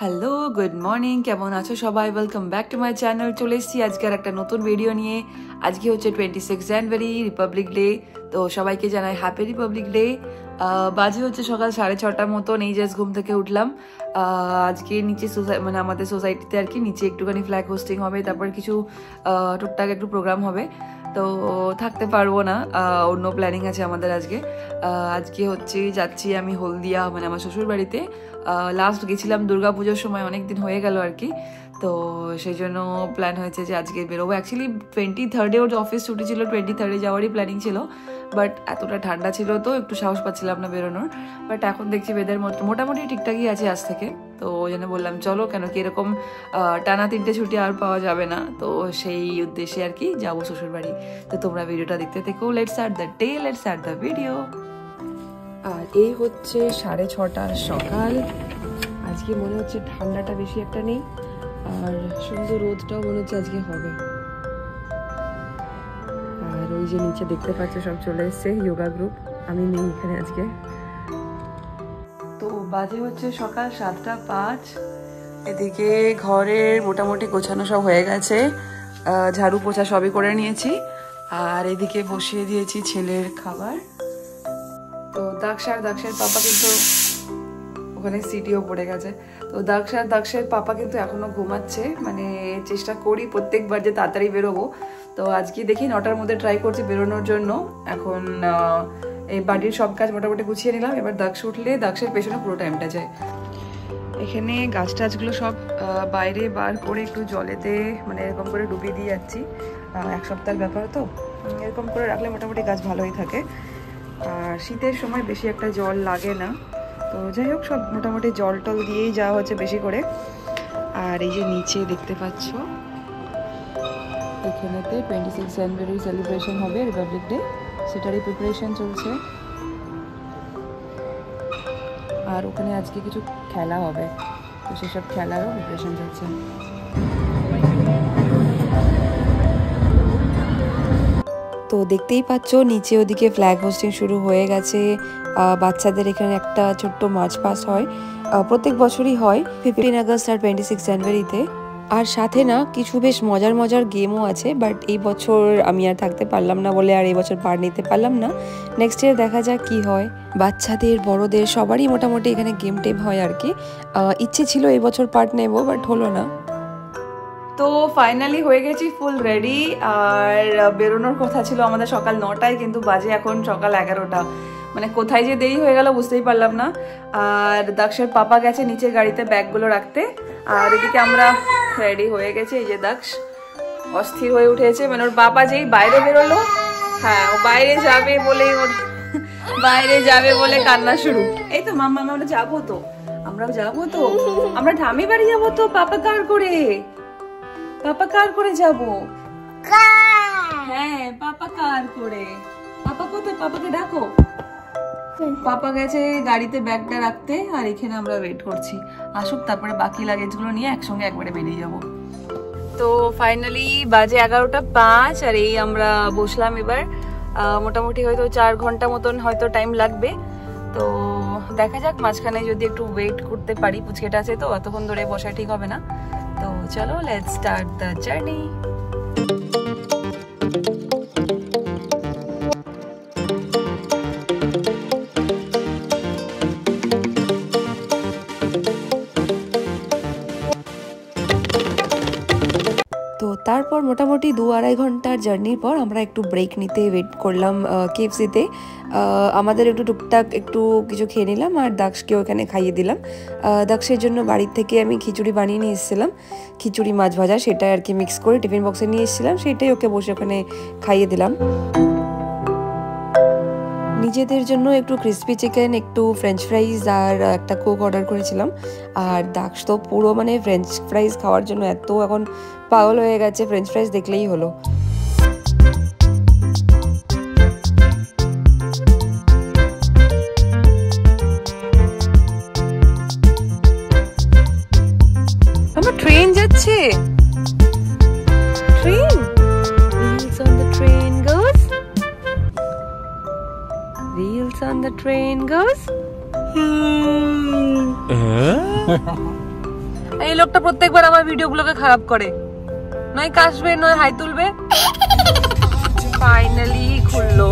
Hello good morning, কেমন আছো সবাই? Welcome back to my channel. চলে এসেছি আজকে আর একটা নতুন ভিডিও নিয়ে। আজকে হচ্ছে 26 জানুয়ারি, রিপাবলিক ডে। তো সবাইকে জানাই হ্যাপি রিপাবলিক ডে। বাজে হচ্ছে সকাল 6:30 মতো। এই জাস্ট ঘুম থেকে উঠলাম। আজকে নিচে মানে আমাদের সোসাইটিতে আর কি নিচে একটুখানি ফ্ল্যাগ হোস্টিং হবে, তারপর কিছু টুকটাক একটু প্রোগ্রাম হবে। তো থাকতে পারবো না, অন্য প্ল্যানিং আছে আমাদের আজকে। আজকে হচ্ছে যাচ্ছি আমি হলদিয়া, মানে আমার শ্বশুর বাড়িতে। লাস্ট গেছিলাম দুর্গাপুজোর সময়, অনেকদিন হয়ে গেল আর কি। তো সেই জন্য প্ল্যান হয়েছে যে আজকে বেরোবো। অ্যাকচুয়ালি 23 ওর অফিস ছুটি ছিল, 23 যাওয়ারই প্ল্যানিং ছিল, বাট এতটা ঠান্ডা ছিল তো একটু সাহস পাচ্ছিলাম না বেরোনোর। বাট এখন দেখছি ওয়েদার মোটামুটি ঠিকঠাকই আছে আজ থেকে। তো ওই জন্য বললাম চলো, কেন কি এরকম টানা 3টে ছুটি আর পাওয়া যাবে না। তো সেই উদ্দেশ্যে আর কি যাবো শ্বশুর বাড়ি। তো তোমরা ভিডিওটা দেখতে থেকো। Let's start the day, let's start the video. আর এই হচ্ছে 6:30 সকাল। আজকে মনে হচ্ছে ঠান্ডাটা বেশি একটা নেই, আর সুন্দর রোদটাও মনে হচ্ছে আজকে হবে। আর ওই যে নিচে দেখতে পাচ্ছ সব চলে এসছে যোগা গ্রুপ, আমি নেই এখানে আজকে। তো বাজে হচ্ছে সকাল 7:05। এদিকে ঘরের মোটামুটি গোছানো সব হয়ে গেছে, ঝাড়ু পোছা সবই করে নিয়েছি। আর এদিকে বসিয়ে দিয়েছি ছেলের খাবার। তো দাক্ষার পাপা কিন্তু ওখানে সিটিও পড়ে গেছে। তো দাক্ষের পাপা কিন্তু এখনো ঘুমাচ্ছে। মানে চেষ্টা করি প্রত্যেকবার যে তাড়াতাড়ি বেরোবো। তো আজকে দেখি 9টার মধ্যে ট্রাই করছি বেরোনোর জন্য। এখন এই বাড়ির সব কাজ মোটামুটি গুছিয়ে নিলাম। এবার দাক্ষ উঠলে দাক্ষের পেছনে পুরো টাইমটা যায়। এখানে গাছ টাছগুলো সব বাইরে বার করে একটু জলেতে মানে এরকম করে ডুবিয়ে দিয়ে যাচ্ছি। 1 সপ্তাহের ব্যাপার তো এরকম করে রাখলে মোটামুটি গাছ ভালোই থাকে। আর শীতের সময় বেশি একটা জল লাগে না। তো যাই হোক, সব মোটামুটি জল টল দিয়েই যাওয়া হচ্ছে বেশি করে। আর এই যে নিচে দেখতে পাচ্ছ, এখানেতে 26 জানুয়ারি সেলিব্রেশন হবে, রিপাবলিক ডে, সেটারই প্রিপারেশন চলছে। আর ওখানে আজকে কিছু খেলা হবে, তো সেসব খেলারও প্রিপারেশন চলছে। তো দেখতেই পাচ্ছ নিচে ওদিকে ফ্ল্যাগ হোস্টিং শুরু হয়ে গেছে। বাচ্চাদের এখানে একটা ছোট্ট মার্চ পাস হয়, প্রত্যেক বছরই হয় 15 আগস্ট আর 26 জানুয়ারিতে। আর সাথে না কিছু বেশ মজার গেমও আছে, বাট এই বছর আমি আর থাকতে পারলাম না বলে আর এই বছর পার্ট নিতে পারলাম না। নেক্সট ইয়ার দেখা যাক কি হয়। বাচ্চাদের বড়দের সবারই মোটামুটি এখানে গেম টেম হয় আর কি। ইচ্ছে ছিল এই বছর পার্ট নেব, বাট হলো না। তো ফাইনালি হয়ে গেছি ফুল রেডি। আর বেরোনোর কথা ছিল আমাদের সকাল 9টায়, কিন্তু বাজে এখন সকাল 11টা। মানে কোথায় যে দেরি হয়ে গেল বুঝতেই পারলাম না। আর দাক্ষের পাপা গেছে নিচের গাড়িতে ব্যাগগুলো রাখতে। আর এদিকে আমরা রেডি হয়ে গেছি। এই যে দাক্ষ অস্থির হয়ে উঠেছে, মানে ওর বাবা যেই বাইরে বেরোলো, হ্যাঁ ও বাইরে যাবে বলে কান্না শুরু। এই তো মাম্মা আমরা যাবো তো, আমরা ঠামি বাড়ি যাবো তো। পাপা কার করে যাবো? হ্যাঁ পাপা কার করে। পাপা কোথায়? পাপাকে ডাকো। পাপা গেছে গাড়িতে ব্যাগটা রাখতে, আর এখানে আমরা ওয়েট করছি আসুক, তারপরে বাকি লাগেজগুলো নিয়ে একসঙ্গে একবারে বেরিয়ে যাব। তো ফাইনালি বাজে 11:05, আর এই আমরা বসলাম এবার। মোটামুটি হয়তো 4 ঘন্টা মতন হয়তো টাইম লাগবে। তো দেখা যাক, মাঝখানে যদি একটু ওয়েট করতে পারি, পুচকেটা আছে তো অতক্ষণ ধরে বসা ঠিক হবে না। তো চলো লেটস স্টার্ট দ্য জার্নি। তো তারপর মোটামুটি 2-2.5 ঘন্টার জার্নির পর আমরা একটু ব্রেক নিতে ওয়েট করলাম KFC-তে। আমাদের একটু টুকটাক একটু কিছু খেয়ে নিলাম, আর দাক্ষকে ওখানে খাইয়ে দিলাম। দাক্ষের জন্য বাড়ির থেকে আমি খিচুড়ি বানিয়ে নিয়ে এসেছিলাম, খিচুড়ি মাছ ভাজা, সেটা আর কি মিক্স করে টিফিন বক্সে নিয়ে এসেছিলাম, সেটাই ওকে বসে ওখানে খাইয়ে দিলাম। নিজেদের জন্য একটু ক্রিসপি চিকেন, একটু ফ্রেঞ্চ ফ্রাইজ আর একটা কোক অর্ডার করেছিলাম। আর দাক্ষ তো পুরো মানে ফ্রেঞ্চ ফ্রাইজ খাওয়ার জন্য এত এখন পাগল হয়ে গেছে, ফ্রেঞ্চ ফ্রাইজ দেখলেই হলো। আমার ট্রেন যাচ্ছে, train wheels on the train goes, wheels on the train goes. এই লোকটা প্রত্যেকবার আমার ভিডিওগুলোকে খারাপ করে, নয় কাশবে নয় হাই তুলবে। ফাইনালি খুললো।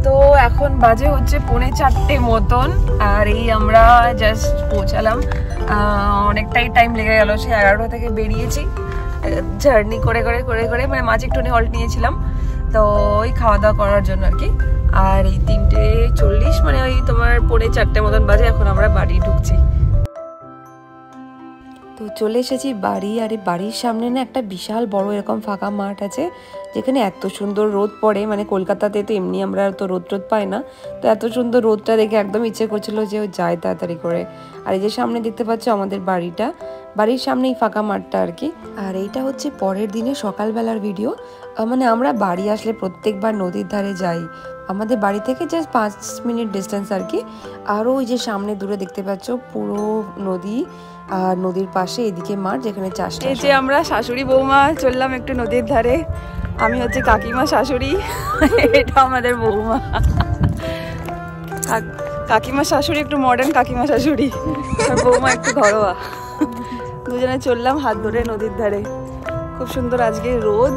তো এখন বাজে হচ্ছে 3:45 মতন, আর এই আমরা জাস্ট পৌঁছালাম। অনেকটাই টাইম লেগে গেল, সে 11টা থেকে বেরিয়েছি জার্নি করে করে করে করে, মানে মাঝে একটুখানি হল্ট নিয়েছিলাম তো ওই খাওয়া দাওয়া করার জন্য আর কি। আর এই 3:40 মানে ওই তোমার 3:45 মতন বাজে, এখন আমরা বাড়ি ঢুকছি। তো চলে এসেছি বাড়ি, আর এই বাড়ির সামনে না একটা বিশাল বড় এরকম ফাঁকা মাঠ আছে, যেখানে এত সুন্দর রোদ পড়ে। মানে কলকাতাতে তো এমনি আমরা তো রোদ পাই না, তো এত সুন্দর রোদটা দেখে একদম ইচ্ছে করছিল যে যায় তাড়াতাড়ি করে। আর এই যে সামনে দেখতে পাচ্ছ আমাদের বাড়িটা, বাড়ির সামনেই ফাঁকা মাঠটা আর কি। আর এইটা হচ্ছে পরের দিনে সকালবেলার ভিডিও। মানে আমরা বাড়ি আসলে প্রত্যেকবার নদীর ধারে যাই, আমাদের বাড়ি থেকে জাস্ট 5 মিনিট ডিস্টেন্স আর কি। আরও ওই যে সামনে দূরে দেখতে পাচ্ছ পুরো নদী, আর নদীর পাশে এদিকে মাঠ যেখানে চাষ। এই যে আমরা শাশুড়ি বৌমা চললাম একটু নদীর ধারে, আমি হচ্ছে কাকিমা শাশুড়ি, এটা আমাদের বৌমা। কাকিমা শাশুড়ি একটু মডার্ন কাকিমা শাশুড়ি, আর বৌমা একটু ঘরোয়া। দুজনে চললাম হাত ধরে নদীর ধারে, খুব সুন্দর আজকে রোদ।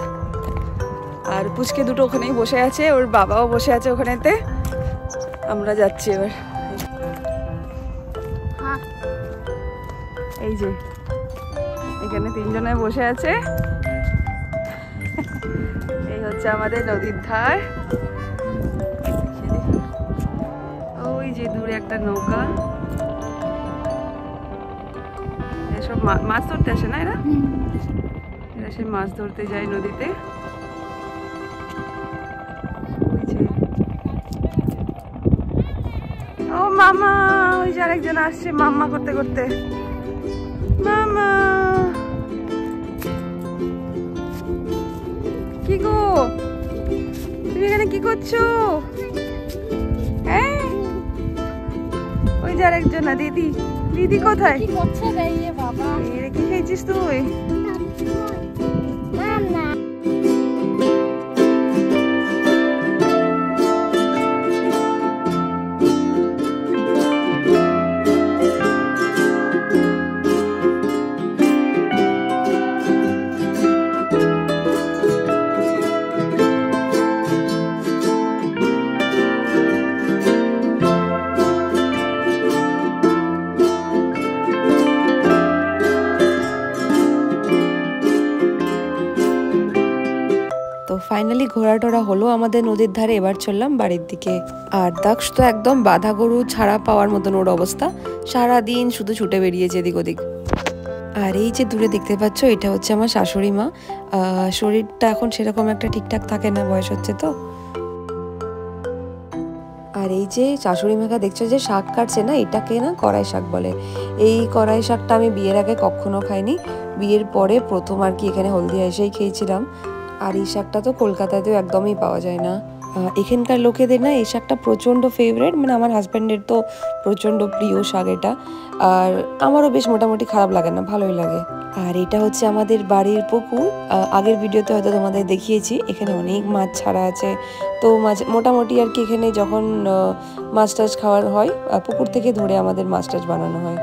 আর পুচকে দুটো ওখানেই বসে আছে, ওর বাবাও বসে আছে ওখানেতে। আমরা যাচ্ছি এবার। এই যে এখানে 3 জনে বসে আছে, এই হচ্ছে আমাদের নদীর ধার। ওই যে দূরে একটা নৌকা, এসব মাছ ধরতে আসে না এরা, এরা সে মাছ ধরতে যায় নদীতে। ও মামা, ওই যে আরেকজন আসছে মাম্মা করতে করতে। মামা কি গো, তুমি এখানে কি করছো? হ্যাঁ ওই যে আরেকজন না, দিদি। দিদি কোথায়? কি খেয়েছিস তুই? ফাইনালি ঘোরা টোরা হলো আমাদের নদীর ধারে, এবার চললাম বাড়ির দিকে। আর দাক্ষ তো একদম বাঁধা গরু ছাড়া পাওয়ার মতন ওর অবস্থা, সারাদিন শুধু ছুটে বেরিয়েছে এদিক ওদিক। আর এই যে দূরে দেখতে পাচ্ছ, এটা হচ্ছে আমার শাশুড়ি মা। শরীরটা এখন সেরকম একটা ঠিকঠাক থাকে না, বয়স হচ্ছে তো। আর এই যে শাশুড়ি মাকে দেখছো যে শাক কাটছে না, এটাকে না কড়াই শাক বলে। এই কড়াই শাকটা আমি বিয়ের আগে কখনো খাইনি, বিয়ের পরে প্রথম আর কি এখানে হলদিয়া এসেই খেয়েছিলাম। আর এই শাকটা তো কলকাতাতেও একদমই পাওয়া যায় না। এখানকার লোকেদের না এই শাকটা প্রচণ্ড ফেভারিট, মানে আমার হাজব্যান্ডের তো প্রচণ্ড প্রিয় শাক এটা। আর আমারও বেশ মোটামুটি খারাপ লাগে না, ভালোই লাগে। আর এটা হচ্ছে আমাদের বাড়ির পুকুর। আগের ভিডিওতে হয়তো তোমাদের দেখিয়েছি, এখানে অনেক মাছ ছাড়া আছে। তো মোটামুটি আর কি এখানে যখন মাছ টাছ খাওয়ার হয়, পুকুর থেকে ধরে আমাদের মাছ টাছ বানানো হয়।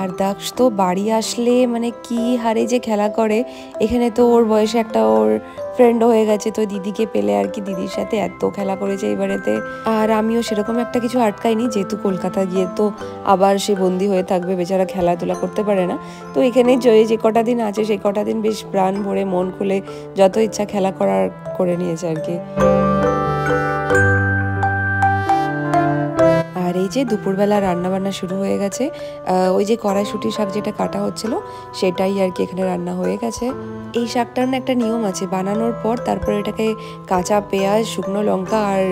আর দাক্ষ তো বাড়ি আসলে মানে কি হারে যে খেলা করে, এখানে তো ওর বয়সে একটা ওর ফ্রেন্ডও হয়ে গেছে, তো দিদিকে পেলে আর কি দিদির সাথে এত খেলা করেছে এবারেতে। আর আমিও সেরকম একটা কিছু আটকাইনি, যেহেতু কলকাতা গিয়ে তো আবার সে বন্দি হয়ে থাকবে, বেচারা খেলাধুলা করতে পারে না। তো এখানে যে কটা দিন আছে সেই কটা দিন বেশ প্রাণ ভরে মন খুলে যত ইচ্ছা খেলা করার করে নিয়েছে আর কি। আর এই যে দুপুরবেলা রান্নাবান্না শুরু হয়ে গেছে। ওই যে কড়াইশুঁটি শাক যেটা কাটা হচ্ছিল সেটাই আর কি এখানে রান্না হয়ে গেছে। এই শাকটার না একটা নিয়ম আছে, বানানোর পর তারপরে এটাকে কাঁচা পেঁয়াজ, শুকনো লঙ্কা আর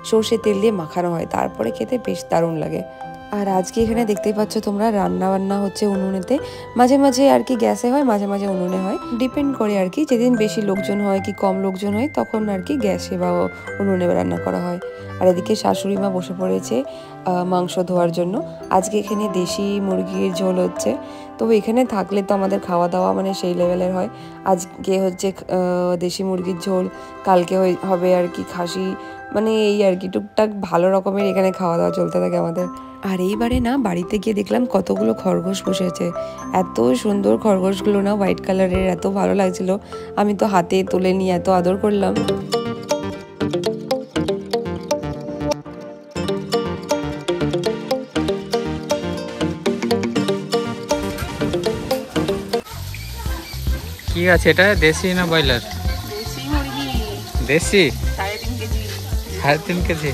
সর্ষে তেল দিয়ে মাখানো হয়, তারপরে খেতে বেশ দারুণ লাগে। আর আজকে এখানে দেখতেই পাচ্ছ তোমরা রান্না বান্না হচ্ছে উনুনেতে, মাঝে মাঝে আর কি গ্যাসে হয়, মাঝে মাঝে উনুনে হয়, ডিপেন্ড করে আর কি। যেদিন বেশি লোকজন হয় কি কম লোকজন হয় তখন আর কি গ্যাসে বা উনুনে রান্না করা হয়। আর এদিকে শাশুড়ি মা বসে পড়েছে মাংস ধোয়ার জন্য। আজকে এখানে দেশি মুরগির ঝোল হচ্ছে, তো এখানে থাকলে তো আমাদের খাওয়া দাওয়া মানে সেই লেভেলের হয়। আজকে হচ্ছে দেশি মুরগির ঝোল, কালকে হবে আর কি খাসি মানে এই আর কি টুকটাক ভালো রকমের এখানে খাওয়া দাওয়া চলতে থাকে আমাদের। আর এইবারে না বাড়িতে গিয়ে দেখলাম কতগুলো খরগোশ বসেছে, এত সুন্দর খরগোশগুলো না, হোয়াইট কালারের, এত ভালো লাগছিল। আমি তো হাতে তুলে নিয়ে এত আদর করলাম। কি আছে এটা, দেশি না ব্রয়লার? দেশি মুরগি। দেশি 3.5 কেজি। 3.5 কেজি।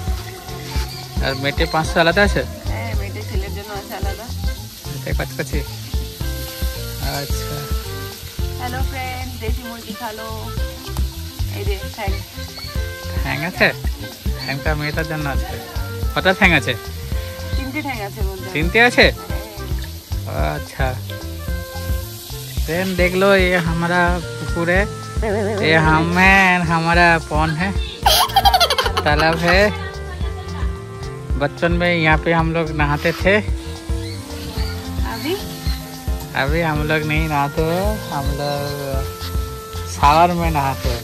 আর মেটে 500 আলাদা আছে? হ্যাঁ, মেটে ছেলের জন্য আছে আলাদা। এটাই কাছাকাছি। আচ্ছা, হ্যালো ফ্রেন্ড, দেশি মুরগি খালো। এই যে ঠ্যাং। ঠ্যাং আছে? ঠ্যাংটা মেয়েটার জন্য আছে। কটা ঠ্যাং আছে? 3টে ঠ্যাং আছে বলতে। 3টে আছে? अच्छा फ्रेंड देख लो, ये हमारा पुकुर है, ये हम हैं, हमारा पॉन्ड है, तालाब है। बचपन में यहाँ पे हम लोग नहाते थे। अभी हम लोग नहीं नहाते, हम लोग शावर में नहाते हैं।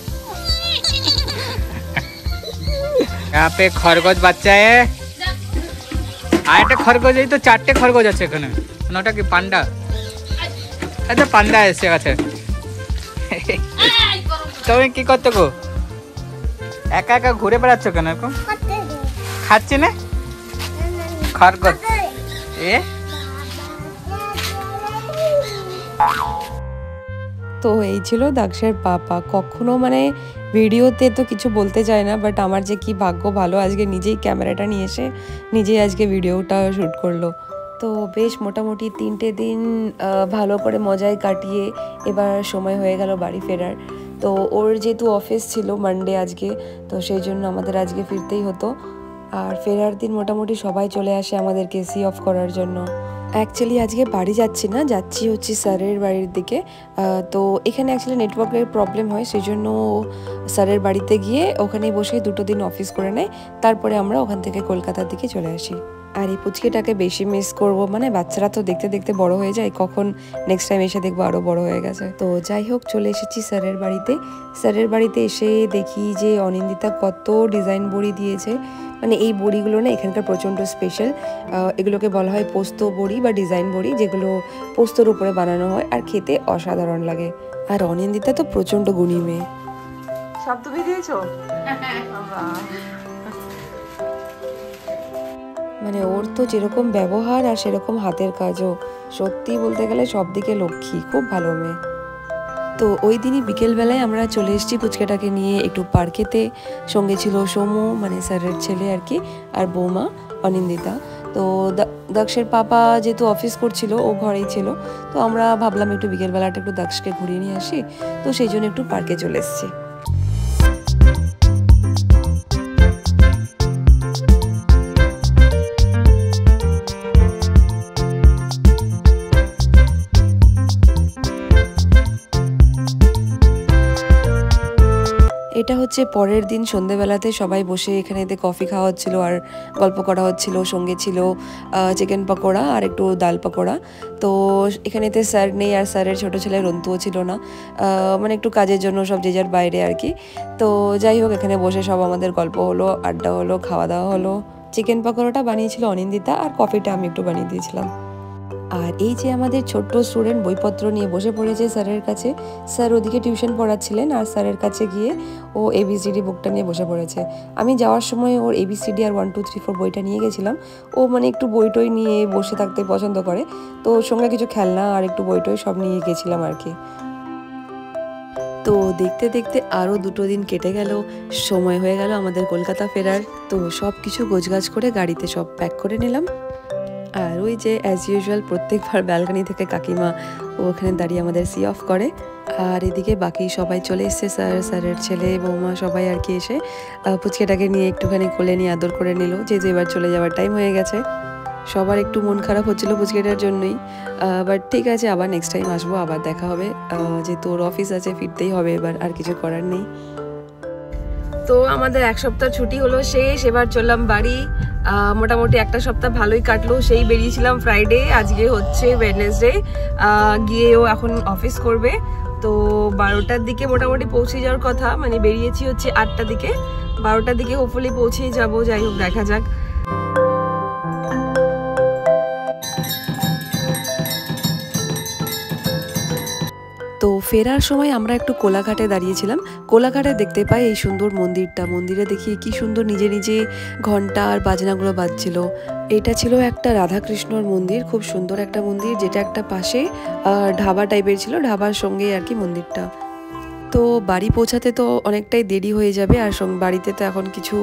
यहाँ पे खरगोश बच्चा है, आटे खरगोश ही तो 4টে খরগোশ আছে এখানে। ওটা কি পান্ডা? আচ্ছা পান্ডা এসে গেছে। তুমি কি করতে গো? একা একা ঘুরে বেড়াচ্ছ কেন এরকম? খাচ্ছে না খরগোশ এ? তো এই ছিল দাক্ষের পাপা। কখনো মানে ভিডিওতে তো কিছু বলতে চায় না, বাট আমার যে কি ভাগ্য ভালো, আজকে নিজেই ক্যামেরাটা নিয়ে এসে নিজেই আজকে ভিডিওটা শ্যুট করলো। তো বেশ মোটামুটি 3টে দিন ভালো করে মজায় কাটিয়ে এবার সময় হয়ে গেল বাড়ি ফেরার। তো ওর যেহেতু অফিস ছিল মানডে আজকে, তো সেই জন্য আমাদের আজকে ফিরতেই হতো। আর ফেরার দিন মোটামুটি সবাই চলে আসে আমাদেরকে সি অফ করার জন্য। অ্যাকচুয়ালি আজকে বাড়ি যাচ্ছি না, যাচ্ছি হচ্ছে স্যারের বাড়ির দিকে। তো এখানে অ্যাকচুয়ালি নেটওয়ার্কের প্রবলেম হয়, সেই জন্য স্যারের বাড়িতে গিয়ে ওখানেই বসে 2টো দিন অফিস করে নেয়, তারপরে আমরা ওখান থেকে কলকাতার দিকে চলে আসি। আর এই পুচকিটাকে বেশি মিস করব, মানে বাচ্চারা তো দেখতে দেখতে বড় হয়ে যায়, কখন নেক্সট টাইম এসে দেখবো আরও বড় হয়ে গেছে। তো যাই হোক, চলে এসেছি স্যারের বাড়িতে। স্যারের বাড়িতে এসে দেখি যে অনিন্দিতা কত ডিজাইন বড়ি দিয়েছে। মানে এই বড়িগুলো না এখানকার প্রচণ্ড স্পেশাল। এগুলোকে বলা হয় পোস্ত বড়ি বা ডিজাইন বড়ি, যেগুলো পোস্তর উপরে বানানো হয় আর খেতে অসাধারণ লাগে। আর অনিন্দিতা তো প্রচণ্ড গুণী মেয়ে। সব তুমি দিয়েছো? মানে ওর তো যেরকম ব্যবহার আর সেরকম হাতের কাজও, সত্যি বলতে গেলে সব দিকে লক্ষ্মী, খুব ভালো মেয়ে। তো ওই দিনই বিকেলবেলায় আমরা চলে এসেছি পুচকেটাকে নিয়ে একটু পার্কেতে। সঙ্গে ছিল সোমু, মানে স্যারের ছেলে আর কি, আর বৌমা অনিন্দিতা। তো দাক্ষের পাপা যেহেতু অফিস করছিল, ও ঘরেই ছিল। তো আমরা ভাবলাম একটু বিকেলবেলাটা একটু দাক্ষকে ঘুরিয়ে নিয়ে আসি, তো সেই জন্য একটু পার্কে চলে এসেছি। এটা হচ্ছে পরের দিন সন্ধ্যেবেলাতে সবাই বসে এখানেতে কফি খাওয়া হচ্ছিল আর গল্প করা হচ্ছিল। সঙ্গে ছিল চিকেন পকোড়া আর একটু ডাল পকোড়া। তো এখানেতে স্যার নেই, আর স্যারের ছোটো ছেলে রন্তুও ছিল না, মানে একটু কাজের জন্য সব যে যার বাইরে আর কি। তো যাই হোক, এখানে বসে সব আমাদের গল্প হলো, আড্ডা হলো, খাওয়া দাওয়া হলো। চিকেন পকোড়াটা বানিয়েছিল অনিন্দিতা, আর কফিটা আমি একটু বানিয়ে দিয়েছিলাম। আর এই যে আমাদের ছোট্ট স্টুডেন্ট বইপত্র নিয়ে বসে পড়েছে স্যারের কাছে। স্যার ওদিকে টিউশন পড়াচ্ছিলেন, আর স্যারের কাছে গিয়ে ও ABCD বুকটা নিয়ে বসে পড়েছে। আমি যাওয়ার সময় ওর ABCD আর 1 2 3 4 বইটা নিয়ে গেছিলাম। ও মানে একটু বইটই নিয়ে বসে থাকতে পছন্দ করে, তো ওর সঙ্গে কিছু খেলনা আর একটু বইটই সব নিয়ে গেছিলাম আর কি। তো দেখতে দেখতে আরও 2টো দিন কেটে গেল, সময় হয়ে গেল আমাদের কলকাতা ফেরার। তো সব কিছু গোছগাছ করে গাড়িতে সব প্যাক করে নিলাম। আর ওই যে অ্যাজ ইউজুয়াল প্রত্যেকবার ব্যালকনি থেকে কাকিমা ওখানে দাঁড়িয়ে আমাদের সি অফ করে। আর এদিকে বাকি সবাই চলে এসছে, স্যারের ছেলে বৌমা সবাই আর কি এসে পুচকেটাকে নিয়ে একটুখানি কোলে নিয়ে আদর করে নিল, যে এবার চলে যাওয়ার টাইম হয়ে গেছে। সবার একটু মন খারাপ হচ্ছিল পুচকেটার জন্যই, বাট ঠিক আছে, আবার নেক্সট টাইম আসবো, আবার দেখা হবে। যেহেতু ওর অফিস আছে, ফিরতেই হবে এবার, আর কিছু করার নেই। তো আমাদের 1 সপ্তাহ ছুটি হলো শেষ, এবার চললাম বাড়ি। মোটামুটি একটা সপ্তাহ ভালোই কাটলো। সেই বেরিয়েছিলাম ফ্রাইডে, আজকে হচ্ছে ওয়েডনেসডে, গিয়ে ও এখন অফিস করবে। তো 12টার দিকে মোটামুটি পৌঁছে যাওয়ার কথা, মানে বেরিয়েছি হচ্ছে 8টার দিকে, 12টার দিকে হোপফুলি পৌঁছেই যাব। যাই হোক দেখা যাক। তো ফেরার সময় আমরা একটু কোলাঘাটে দাঁড়িয়েছিলাম। কোলাঘাটে দেখতে পাই এই সুন্দর মন্দিরটা, মন্দিরে দেখি কি সুন্দর নিজে নিজে ঘন্টা আর বাজনাগুলো বাজছিল। এটা ছিল একটা রাধাকৃষ্ণর মন্দির, খুব সুন্দর একটা মন্দির, যেটা একটা পাশে ঢাবা টাইপের ছিল, ঢাবার সঙ্গে আর কি মন্দিরটা। তো বাড়ি পৌঁছাতে তো অনেকটাই দেরি হয়ে যাবে, আর বাড়িতে তো এখন কিছু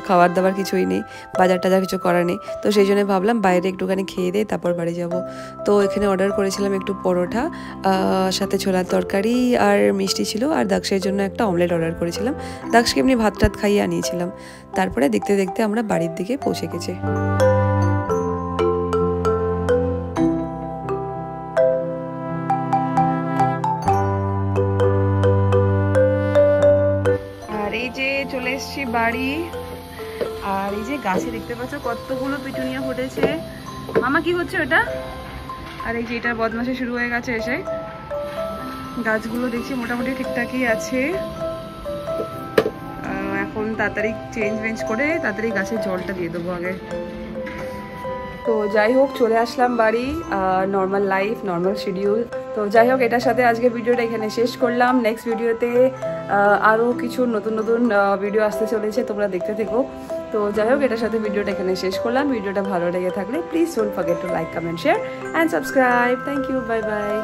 খাবার দাবার কিছুই নেই, বাজার টাজার কিছু করা নেই। তো সেই জন্য ভাবলাম বাইরে একটুখানি খেয়ে দিয়ে তারপর বাড়ি যাব। তো এখানে অর্ডার করেছিলাম একটু পরোটা, সাথে ছোলার তরকারি আর মিষ্টি ছিল, আর দাক্ষের জন্য একটা অমলেট অর্ডার করেছিলাম। দাক্ষকে এমনি ভাত টাত খাইয়ে আনিয়েছিলাম। তারপরে দেখতে দেখতে আমরা বাড়ির দিকে পৌঁছে গেছি। চলে এসছি বাড়ি, আর এই যে গাছে দেখতে পাচ্ছ কতগুলো পিটুনিয়া ফুটেছে। মামা কি হচ্ছে ওটা? আর এই যে এটা বদমাশি শুরু হয়ে গেছে এসে। গাছগুলো দেখছি মোটামুটি ঠিকঠাকই আছে। এখন তাড়াতাড়ি চেঞ্জ করে তাড়াতাড়ি গাছে জলটা দিয়ে দেবো আগে। তো যাই হোক চলে আসলাম বাড়ি, নর্মাল লাইফ, নর্মাল শিডিউল। তো যাই হোক এটার সাথে আজকে ভিডিওটা এখানে শেষ করলাম। নেক্সট ভিডিওতে আরও কিছু নতুন নতুন ভিডিও আসতে চলেছে, তোমরা দেখতে থেকো। তো যাই হোক এটার সাথে ভিডিওটা এখানে শেষ করলাম। ভিডিওটা ভালো লেগে থাকলে please don't forget to like, comment, share and subscribe. Thank you, bye by.